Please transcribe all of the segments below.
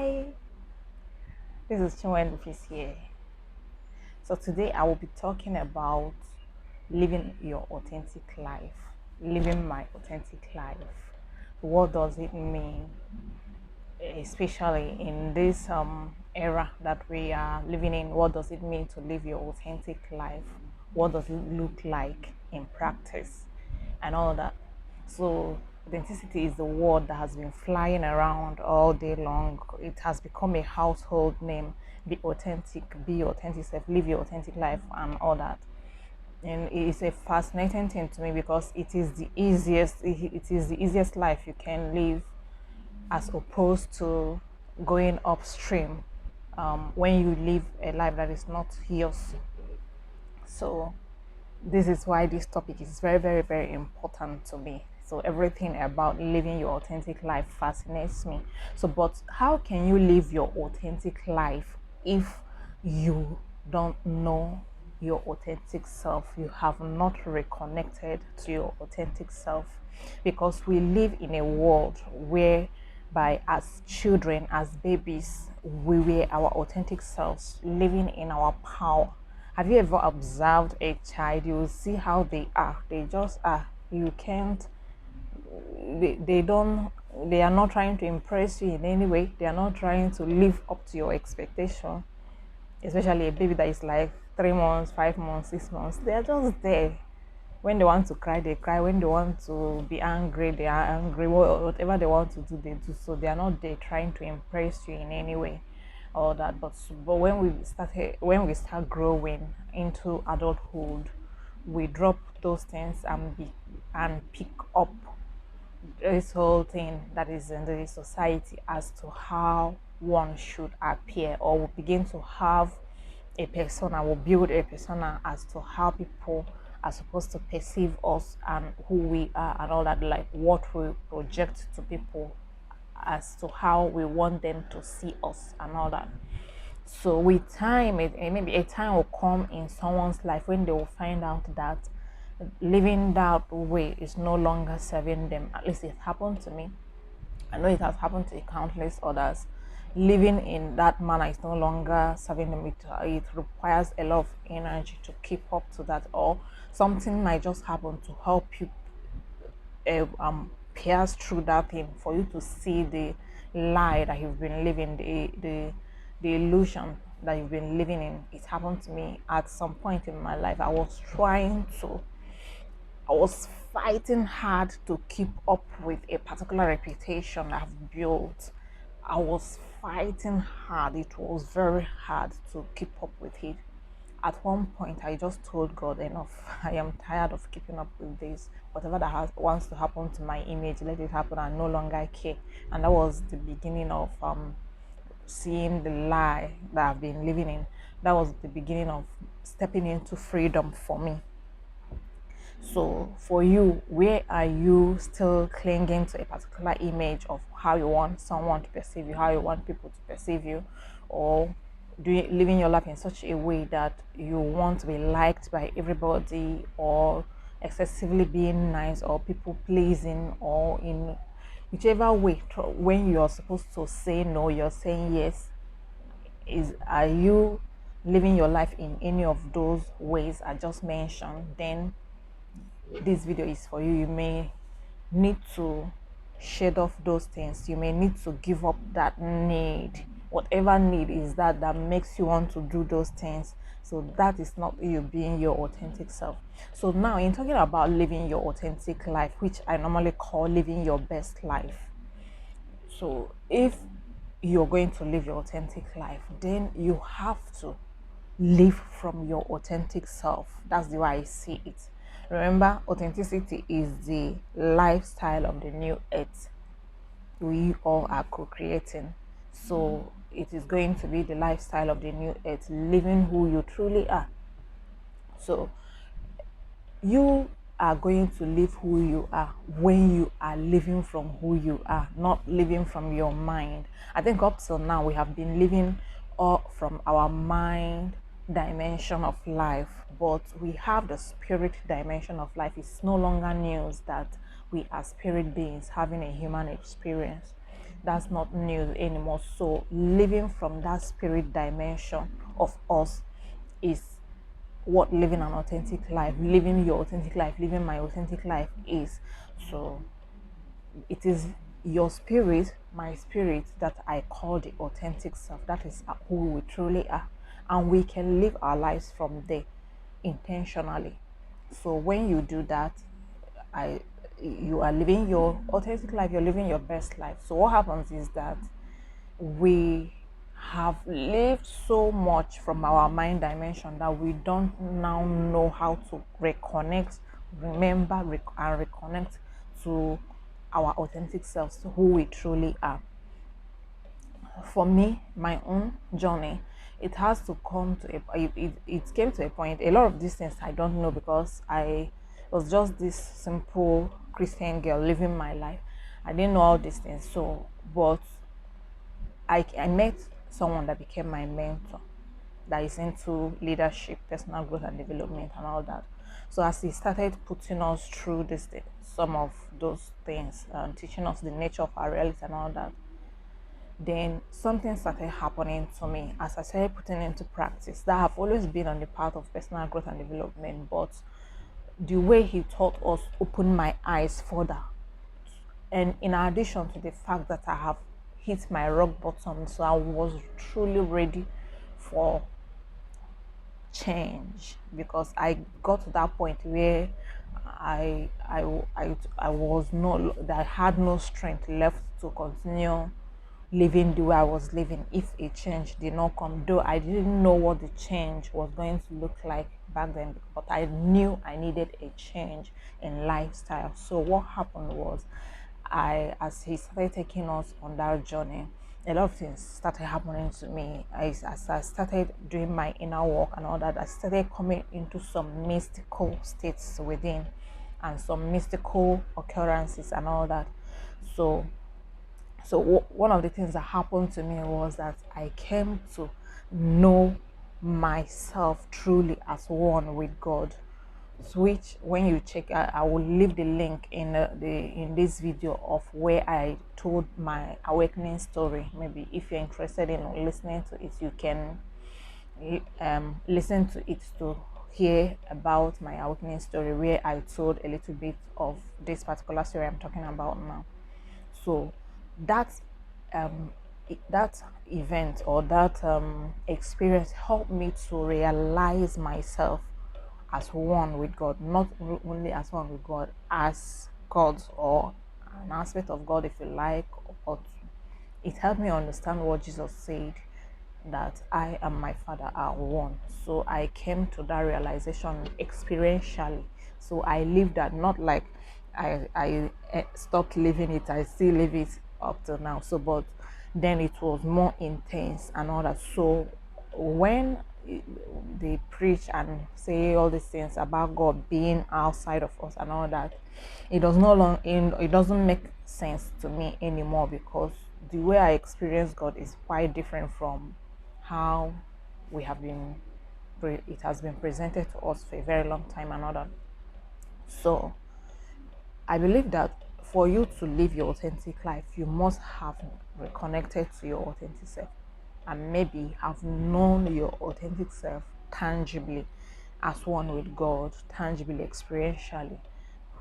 Hi, this is Chinwendu here. So today I will be talking about living your authentic life, living my authentic life. What does it mean, especially in this era that we are living in? What does it mean to live your authentic life? What does it look like in practice, and all that? So authenticity is the word that has been flying around all day long. It has become a household name. Be authentic, be your authentic self, live your authentic life, and all that. And it is a fascinating thing to me because it is the easiest life you can live, as opposed to going upstream, when you live a life that is not yours. So this is why this topic is very, very, very important to me. So everything about living your authentic life fascinates me. So, but how can you live your authentic life if you don't know your authentic self? You have not reconnected to your authentic self, because we live in a world whereby, as children, as babies, we were our authentic selves, living in our power. Have you ever observed a child? You will see how they are. They just are. You can't, they don't, they are not trying to impress you in any way. They are not trying to live up to your expectation. Especially a baby that is like 3 months, 5 months, 6 months. They are just there. When they want to cry, they cry. When they want to be angry, they are angry. Whatever they want to do, they do. So they are not there trying to impress you in any way, all that. But when we start growing into adulthood, we drop those things and pick up this whole thing that is in the society as to how one should appear, or we begin to have a persona, will build a persona as to how people are supposed to perceive us and who we are, and all that, like what we project to people as to how we want them to see us and all that. So with time, maybe a time will come in someone's life when they will find out that living that way is no longer serving them. At least it happened to me. I know it has happened to countless others. Living in that manner is no longer serving them. It requires a lot of energy to keep up to that, or something might just happen to help you pierce through that thing for you to see the lie that you've been living, the illusion that you've been living in. It happened to me at some point in my life. I was fighting hard to keep up with a particular reputation I've built. I was fighting hard. It was very hard to keep up with it. At one point, I just told God, enough. I am tired of keeping up with this. Whatever wants to happen to my image, let it happen. I no longer care. And that was the beginning of seeing the lie that I've been living in. That was the beginning of stepping into freedom for me. So for you, where are you still clinging to a particular image of how you want someone to perceive you, how you want people to perceive you, or living your life in such a way that you want to be liked by everybody, or excessively being nice, or people pleasing, or in whichever way, when you're supposed to say no, you're saying yes? Are you living your life in any of those ways I just mentioned? Then this video is for you. You may need to shed off those things. You may need to give up that need, whatever need is that makes you want to do those things. So that is not you being your authentic self. So now, in talking about living your authentic life, which I normally call living your best life, so if you're going to live your authentic life, then you have to live from your authentic self. That's the way I see it. Remember, authenticity is the lifestyle of the new earth we all are co-creating. So it is going to be the lifestyle of the new earth, living who you truly are. So you are going to live who you are when you are living from who you are, not living from your mind. I think up till now we have been living all from our mind dimension of life, but we have the spirit dimension of life. It's no longer news that we are spirit beings having a human experience. That's not new anymore. So living from that spirit dimension of us is what living an authentic life, living your authentic life, living my authentic life is. So it is your spirit, my spirit, that I call the authentic self. That is who we truly are. And we can live our lives from there intentionally. So when you do that, I you are living your authentic life, you're living your best life. So what happens is that we have lived so much from our mind dimension that we don't now know how to reconnect, remember, and reconnect to our authentic selves, to who we truly are. For me, my own journey, it has to come to it came to a point. A lot of these things I don't know, because I was just this simple Christian girl living my life. I didn't know all these things. So, but I met someone that became my mentor, that is into leadership, personal growth and development and all that. So as he started putting us through some of those things, and teaching us the nature of our reality and all that, then something started happening to me as I started putting into practice that have always been on the path of personal growth and development. But the way he taught us opened my eyes further. And in addition to the fact that I have hit my rock bottom, so I was truly ready for change, because I got to that point where I was not, that I had no strength left to continue living the way I was living if a change did not come. Though I didn't know what the change was going to look like back then, but I knew I needed a change in lifestyle. So what happened was, as he started taking us on that journey, a lot of things started happening to me. As I started doing my inner work and all that, I started coming into some mystical states within, and some mystical occurrences and all that. So one of the things that happened to me was that I came to know myself truly as one with God. Which, when you check, I will leave the link in in this video of where I told my awakening story. Maybe if you're interested in listening to it, you can listen to it to hear about my awakening story, where I told a little bit of this particular story I'm talking about now. So that that event, or that experience, helped me to realize myself as one with God, not only as one with God, as God, or an aspect of God, if you like. But it helped me understand what Jesus said, that I and my Father are one. So I came to that realization experientially. So I lived that, not like I stopped living it. I still live it up till now. So, but then it was more intense and all that. So when they preach and say all these things about God being outside of us and all that, it does no long it doesn't make sense to me anymore, because the way I experience God is quite different from how we have been it has been presented to us for a very long time and all that. So I believe that for you to live your authentic life, you must have reconnected to your authentic self, and maybe have known your authentic self tangibly, as one with God, tangibly, experientially,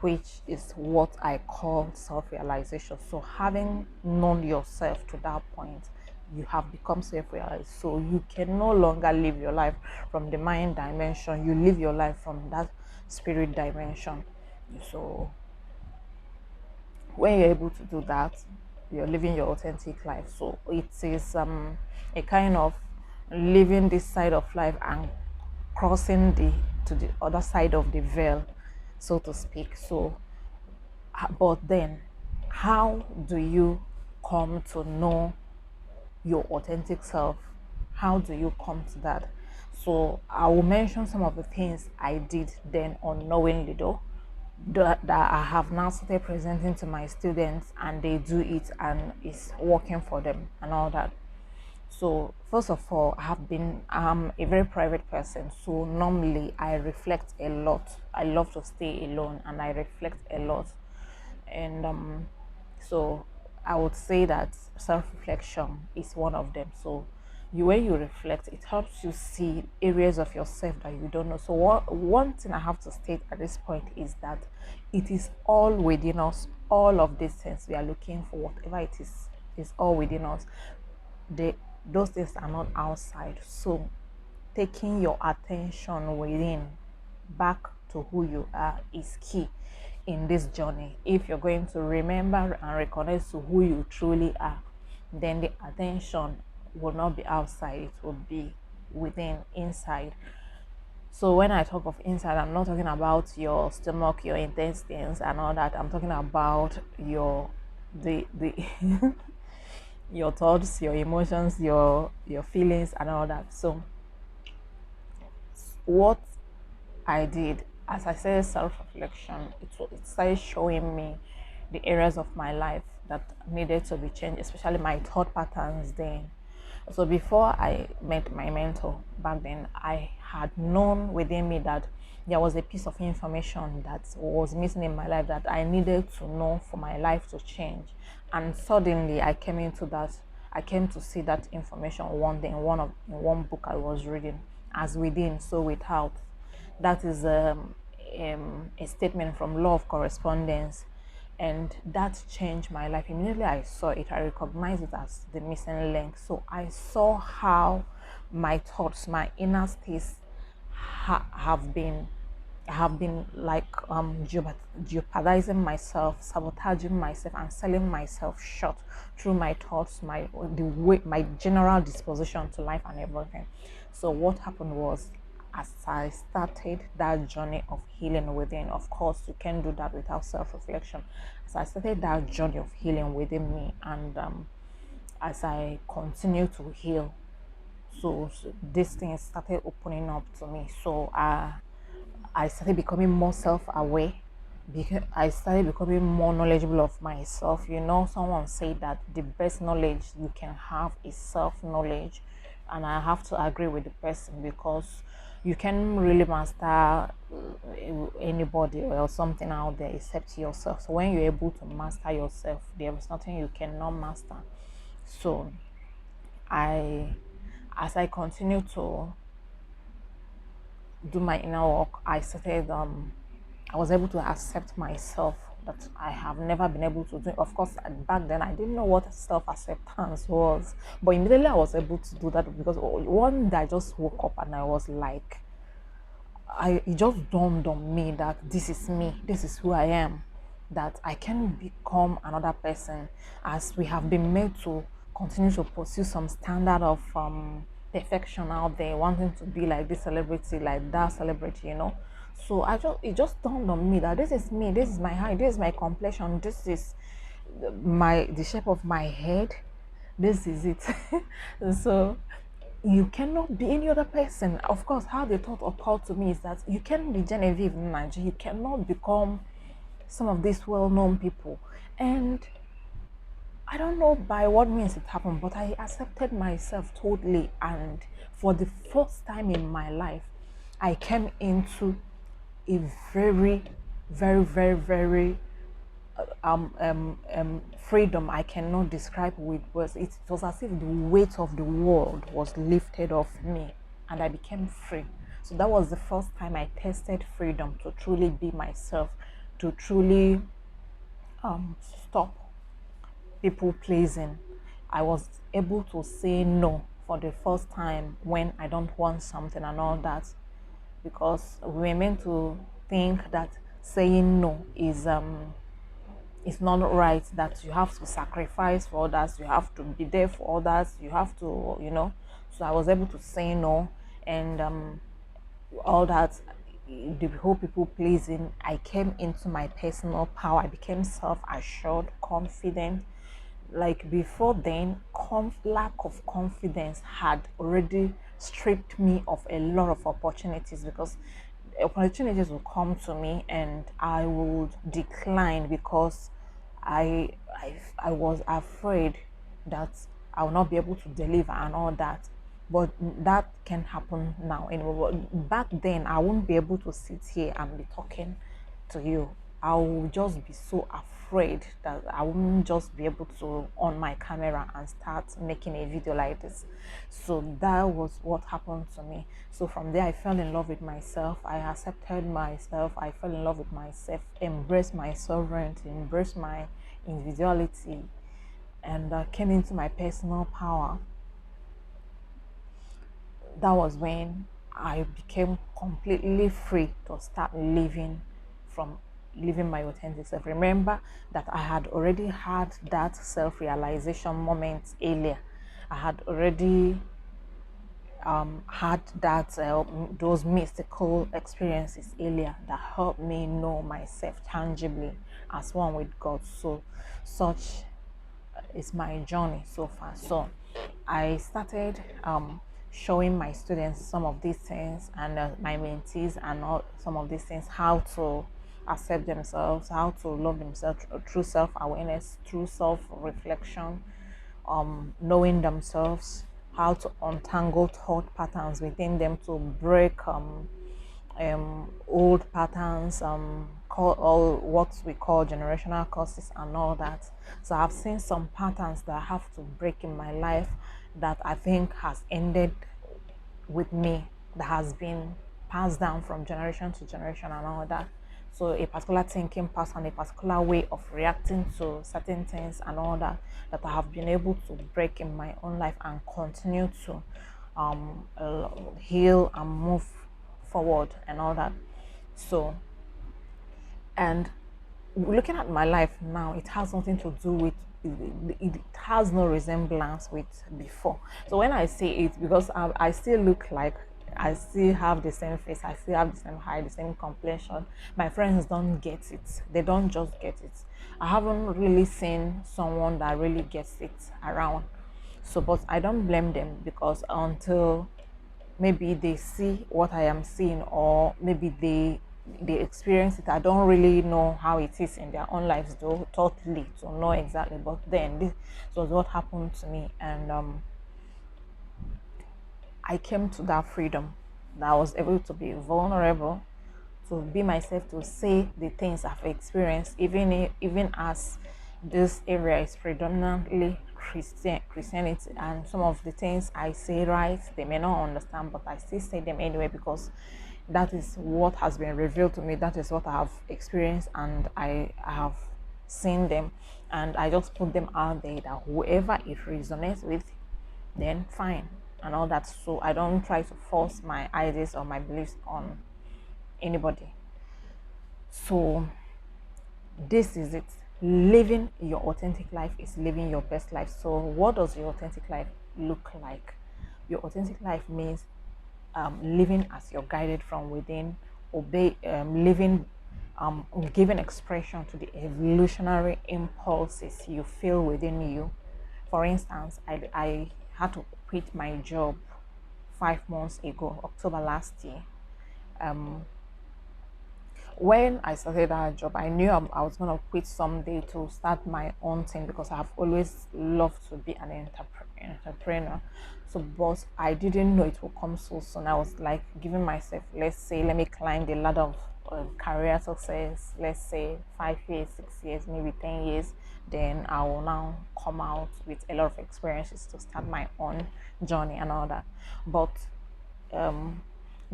which is what I call self-realization. So having known yourself to that point, you have become self-realized. So you can no longer live your life from the mind dimension, you live your life from that spirit dimension. So when you're able to do that, you're living your authentic life. So it is a kind of living this side of life and crossing to the other side of the veil, so to speak. So but then, how do you come to know your authentic self? How do you come to that? So I will mention some of the things I did then unknowingly, though, that I have now started presenting to my students, and they do it and it's working for them and all that. So first of all, I'm a very private person, so normally I reflect a lot. I love to stay alone and I reflect a lot. And so I would say that self-reflection is one of them. So when you reflect, it helps you see areas of yourself that you don't know. So one thing I have to state at this point is that it is all within us. All of these things we are looking for, whatever it is all within us. they those things are not outside. So taking your attention within, back to who you are, is key in this journey. If you're going to remember and reconnect to who you truly are, then the attention will not be outside, it will be within, inside. So when I talk of inside, I'm not talking about your stomach, your intestines and all that. I'm talking about the your thoughts, your emotions, your feelings and all that. So what I did, as I said, self-reflection, it started showing me the areas of my life that needed to be changed, especially my thought patterns then. So before I met my mentor back then, I had known within me that there was a piece of information that was missing in my life that I needed to know for my life to change. And suddenly I came to see that information one day in one book I was reading, as within, so without. That is a statement from Law of Correspondence, and that changed my life. Immediately I saw it, I recognized it as the missing link. So I saw how my thoughts, my inner states have been like jeopardizing myself, sabotaging myself, and selling myself short through my thoughts, my general disposition to life and everything. So what happened was, as I started that journey of healing within, of course you can't do that without self-reflection. As I started that journey of healing within me, and as I continue to heal, so this thing started opening up to me. So I started becoming more self-aware, because I started becoming more knowledgeable of myself. Someone said that the best knowledge you can have is self-knowledge, and I have to agree with the person, because you can really master anybody or something out there except yourself. So when you're able to master yourself, there is nothing you cannot master. So I as I continue to do my inner work, I was able to accept myself, that I have never been able to do. Of course, back then I didn't know what self-acceptance was, but immediately I was able to do that, because one day I just woke up and I was like, it just dawned on me that this is me, this is who I am, that I can become another person, as we have been made to continue to pursue some standard of perfection out there, wanting to be like this celebrity, like that celebrity. So it just dawned on me that this is me, this is my height, this is my complexion, this is the shape of my head, this is it. So you cannot be any other person. Of course, how the thought occurred to me is that you can't be Genevieve in Nigeria, you cannot become some of these well-known people. And I don't know by what means it happened, but I accepted myself totally, and for the first time in my life I came into a very, very, very, very freedom I cannot describe with words. It was as if the weight of the world was lifted off me, and I became free. So that was the first time I tasted freedom to truly be myself, to truly stop people pleasing. I was able to say no for the first time when I don't want something and all that, because we were meant to think that saying no is it's not right, that you have to sacrifice for others, you have to be there for others, you have to. So I was able to say no, and all that, the whole people pleasing, I came into my personal power. I became self-assured, confident. Like before then, lack of confidence had already stripped me of a lot of opportunities, because opportunities will come to me and I would decline, because I was afraid that I will not be able to deliver and all that. But that can happen now. Anyway, back then I wouldn't be able to sit here and be talking to you I will just be so afraid that I won't just be able to on my camera and start making a video like this. So that was what happened to me. So from there, I fell in love with myself. I accepted myself. I fell in love with myself, embraced my sovereignty, embraced my individuality, and came into my personal power. That was when I became completely free to start living my authentic self. Remember that I had already had that self-realization moment earlier. I had already had that those mystical experiences earlier that helped me know myself tangibly as one with God. So such is my journey so far. So I started showing my students some of these things, and my mentees and all some of these things, how to accept themselves, how to love themselves through self-awareness, through self-reflection, knowing themselves, how to untangle thought patterns within them, to break old patterns, call all what we call generational curses and all that. So I've seen some patterns that I have to break in my life that I think has ended with me, that has been passed down from generation to generation and all that. So a particular thinking pattern, a particular way of reacting to certain things and all that, that I have been able to break in my own life and continue to heal and move forward and all that. So, and looking at my life now, it has nothing to do with it has no resemblance with before. So when I say it, because I still look like, I still have the same face, I still have the same height, the same complexion. My friends don't get it. They don't just get it. I haven't really seen someone that really gets it around. So, but I don't blame them, because until maybe they see what I am seeing, or maybe they experience it. I don't really know how it is in their own lives, though, totally to know exactly. But then this was what happened to me, and I came to that freedom, that I was able to be vulnerable, to be myself, to say the things I've experienced, even as this area is predominantly Christianity, and some of the things I say, right, they may not understand, but I still say them anyway, because that is what has been revealed to me. That is what I have experienced, and I have seen them, and I just put them out there, that whoever it resonates with, then fine and all that. So I don't try to force my ideas or my beliefs on anybody. So this is it. Living your authentic life is living your best life. So what does your authentic life look like? Your authentic life means living as you're guided from within, living, giving expression to the evolutionary impulses you feel within you. For instance, I had to quit my job 5 months ago, October last year. When I started that job, I knew I was going to quit someday to start my own thing, because I've always loved to be an entrepreneur. So, but I didn't know it would come so soon. I was like giving myself, let's say, let me climb the ladder of career success, let's say 5 years, 6 years, maybe 10 years. Then I will now come out with a lot of experiences to start my own journey and all that. But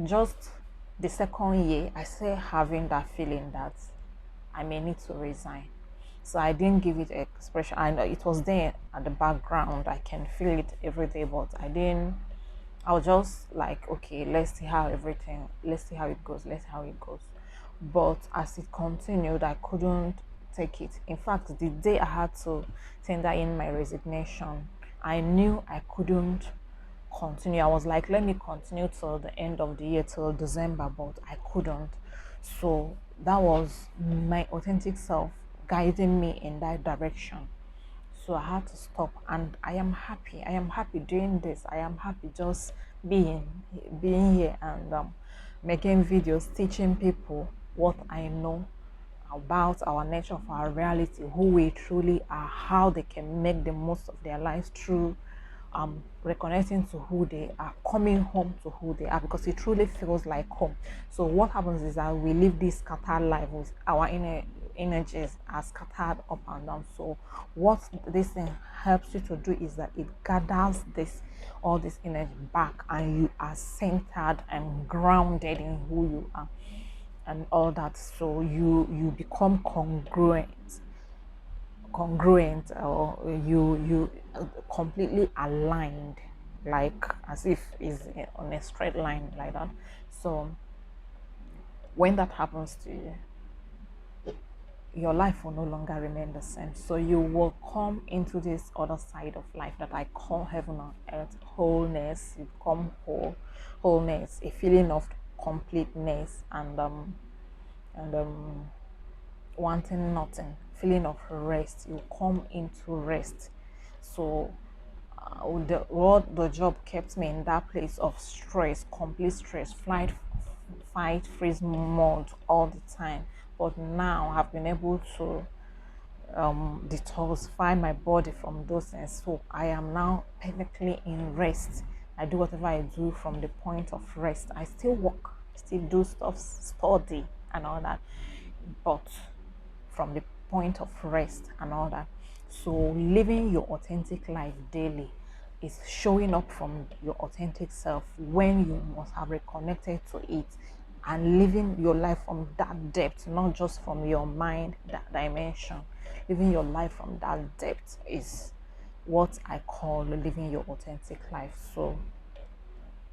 just the second year, I started having that feeling that I may need to resign. So I didn't give it expression. I know it was there at the background. I can feel it every day, but I didn't. I was just like, okay, let's see how it goes. Let's see how it goes. But as it continued, I couldn't take it. In fact, the day I had to tender in my resignation, I knew I couldn't continue. I was like, let me continue till the end of the year, till December, but I couldn't. So that was my authentic self guiding me in that direction. So I had to stop, and I am happy. I am happy doing this. I am happy just being here, and making videos, teaching people what I know about our nature, of our reality, who we truly are, how they can make the most of their lives through reconnecting to who they are, coming home to who they are, because it truly feels like home. So what happens is that we live this scattered life with our inner energies are scattered up and down. So what this thing helps you to do is that it gathers this all this energy back, and you are centered and grounded in who you are and all that. So you become congruent, or you completely aligned, like as if is on a straight line like that. So when that happens to you, your life will no longer remain the same. So you will come into this other side of life that I call heaven on earth, wholeness. You become wholeness, a feeling of completeness, and wanting nothing, feeling of rest. You come into rest. So the job kept me in that place of stress, complete stress, fight freeze mode all the time. But now I've been able to detoxify my body from those things. So I am now perfectly in rest. I do whatever I do from the point of rest. I still work, still do stuff, study and all that, but from the point of rest and all that. So living your authentic life daily is showing up from your authentic self when you must have reconnected to it, and living your life from that depth, not just from your mind, that dimension. Living your life from that depth is what I call living your authentic life. So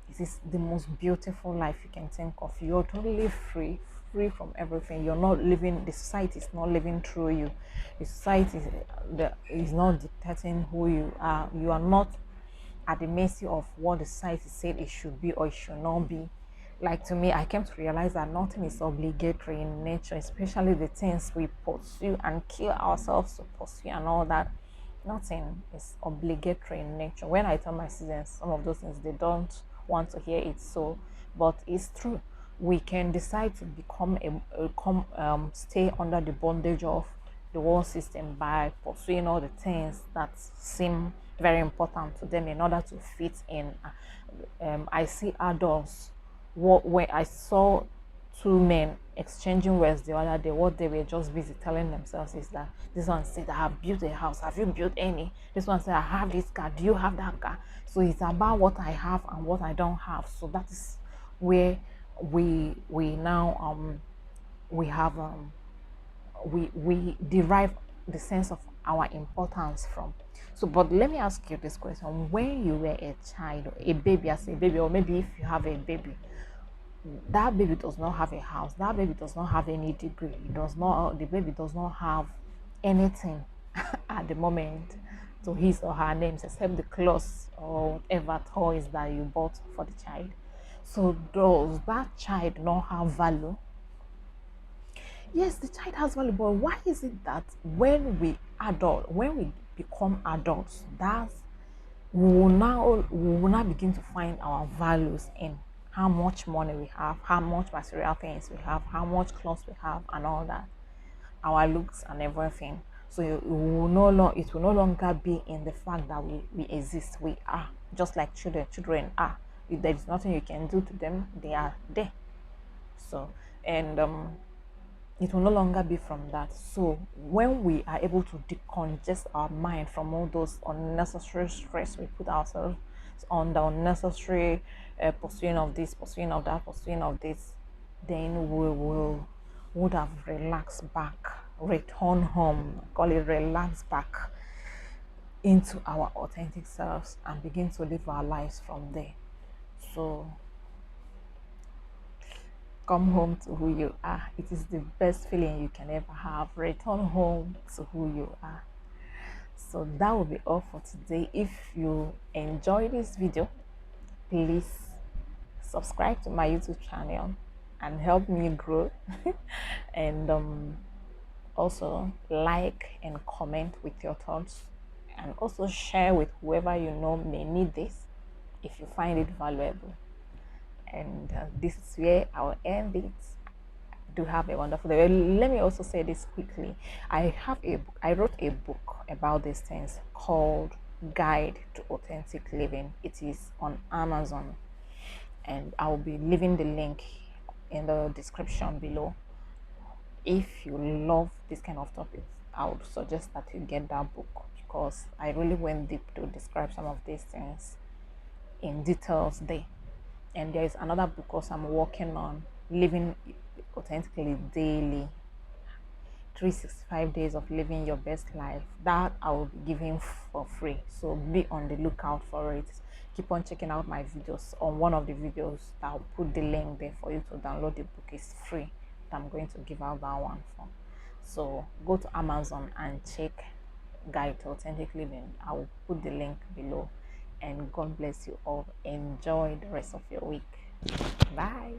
it is the most beautiful life you can think of. You're totally free from everything. You're not living, the society is not living through you. The society is not dictating who you are. You are not at the mercy of what the society said it should be or it should not be. Like, to me, I came to realize that nothing is obligatory in nature, especially the things we pursue and kill ourselves to pursue and all that. Nothing is obligatory in nature. When I tell my students some of those things, they don't want to hear it. So, but it's true. We can decide to become stay under the bondage of the world system by pursuing all the things that seem very important to them in order to fit in. I see adults. When I saw two men exchanging words the other day, what they were just busy telling themselves is that this one said, I have built a house, have you built any? This one said, I have this car, do you have that car? So it's about what I have and what I don't have. So that is where we now we have we derive the sense of our importance from. So, but let me ask you this question: when you were a child, a baby, as a baby, or maybe if you have a baby, that baby does not have a house, that baby does not have any degree, the baby does not have anything at the moment to his or her names except the clothes or whatever toys that you bought for the child. So does that child not have value? Yes, the child has value, but why is it that when we become adults, that's we will now begin to find our values in how much money we have, how much material things we have, how much clothes we have, and all that, our looks and everything. So it will no longer be in the fact that we exist. We are just like children. Children are. If there is nothing you can do to them, they are there. So, and it will no longer be from that. So when we are able to decongest our mind from all those unnecessary stress we put ourselves on, the unnecessary pursuing of this, pursuing of that, pursuing of this, then would have relaxed back, return home, call it relax back into our authentic selves and begin to live our lives from there. So come home to who you are. It is the best feeling you can ever have. Return home to who you are. So that will be all for today. If you enjoy this video, please subscribe to my YouTube channel and help me grow. And also like and comment with your thoughts, and also share with whoever you know may need this if you find it valuable. And this is where I'll end it. Do have a wonderful day. Let me also say this quickly. I wrote a book about these things called Guide to Authentic Living. It is on Amazon, and I'll be leaving the link in the description below. If you love this kind of topics, I would suggest that you get that book, because I really went deep to describe some of these things in details there. And there is another book also I'm working on, Living Authentically Daily, 365 days of living your best life, that I will be giving for free. So be on the lookout for it. Keep on checking out my videos. On one of the videos, I'll put the link there for you to download the book. It's free. I'm going to give out that one for. So go to Amazon and check Guide to Authentic Living. I will put the link below. And God bless you all. Enjoy the rest of your week. Bye.